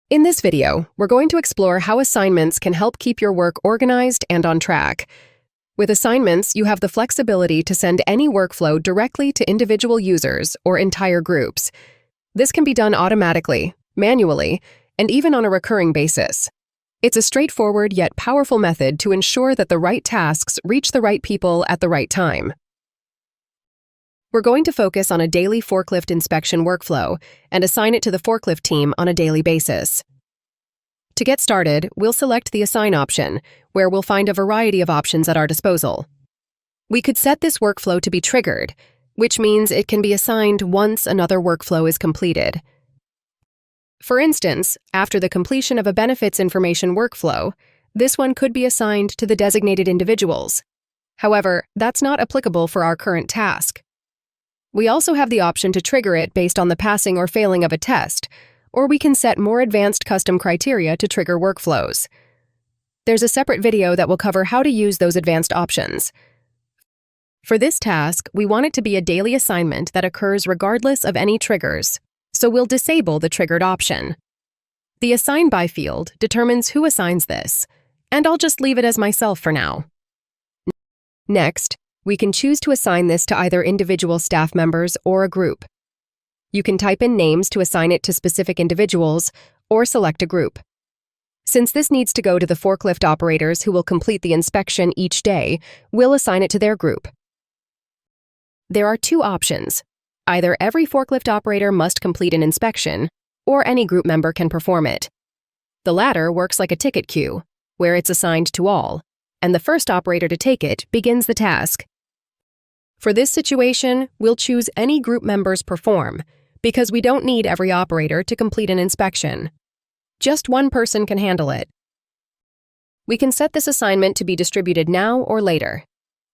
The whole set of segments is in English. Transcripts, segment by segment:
In this video, we're going to explore how assignments can help keep your work organized and on track. With assignments, you have the flexibility to send any workflow directly to individual users or entire groups. This can be done automatically, manually, and even on a recurring basis. It's a straightforward yet powerful method to ensure that the right tasks reach the right people at the right time. We're going to focus on a daily forklift inspection workflow and assign it to the forklift team on a daily basis. To get started, we'll select the Assign option, where we'll find a variety of options at our disposal. We could set this workflow to be triggered, which means it can be assigned once another workflow is completed. For instance, after the completion of a benefits information workflow, this one could be assigned to the designated individuals. However, that's not applicable for our current task. We also have the option to trigger it based on the passing or failing of a test, or we can set more advanced custom criteria to trigger workflows. There's a separate video that will cover how to use those advanced options. For this task, we want it to be a daily assignment that occurs regardless of any triggers, so we'll disable the triggered option. The Assign By field determines who assigns this, and I'll just leave it as myself for now. Next, we can choose to assign this to either individual staff members or a group. You can type in names to assign it to specific individuals or select a group. Since this needs to go to the forklift operators who will complete the inspection each day, we'll assign it to their group. There are two options. Either every forklift operator must complete an inspection, or any group member can perform it. The latter works like a ticket queue, where it's assigned to all, and the first operator to take it begins the task. For this situation, we'll choose any group members perform, because we don't need every operator to complete an inspection. Just one person can handle it. We can set this assignment to be distributed now or later.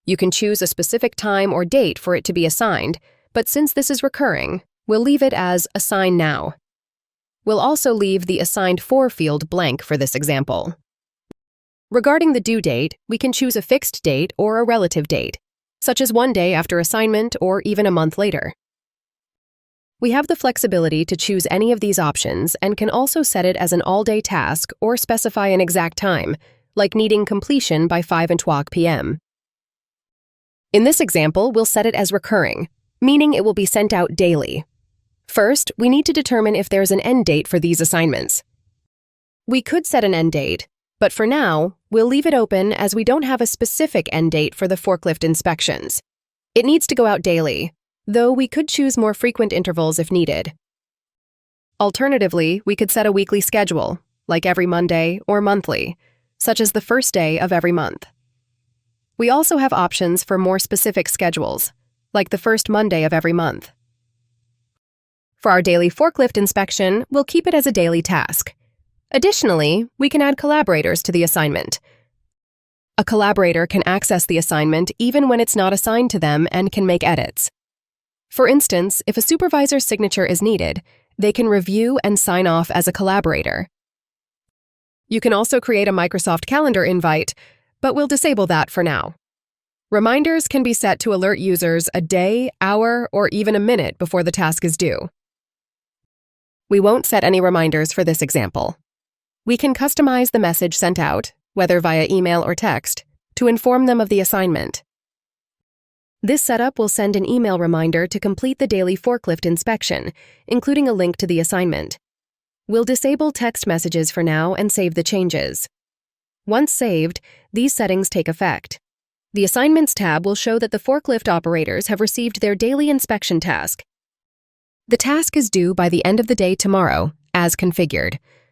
You can choose a specific time or date for it to be assigned, but since this is recurring, we'll leave it as Assign Now. We'll also leave the Assigned For field blank for this example. Regarding the due date, we can choose a fixed date or a relative date, such as one day after assignment or even a month later. We have the flexibility to choose any of these options and can also set it as an all-day task or specify an exact time, like needing completion by 5:00 p.m. In this example, we'll set it as recurring, meaning it will be sent out daily. First, we need to determine if there's an end date for these assignments. We could set an end date, but for now, we'll leave it open as we don't have a specific end date for the forklift inspections. It needs to go out daily, though we could choose more frequent intervals if needed. Alternatively, we could set a weekly schedule, like every Monday or monthly, such as the first day of every month. We also have options for more specific schedules, like the first Monday of every month. For our daily forklift inspection, we'll keep it as a daily task. Additionally, we can add collaborators to the assignment. A collaborator can access the assignment even when it's not assigned to them and can make edits. For instance, if a supervisor's signature is needed, they can review and sign off as a collaborator. You can also create a Microsoft Calendar invite, but we'll disable that for now. Reminders can be set to alert users a day, hour, or even a minute before the task is due. We won't set any reminders for this example. We can customize the message sent out, whether via email or text, to inform them of the assignment. This setup will send an email reminder to complete the daily forklift inspection, including a link to the assignment. We'll disable text messages for now and save the changes. Once saved, these settings take effect. The Assignments tab will show that the forklift operators have received their daily inspection task. The task is due by the end of the day tomorrow, as configured.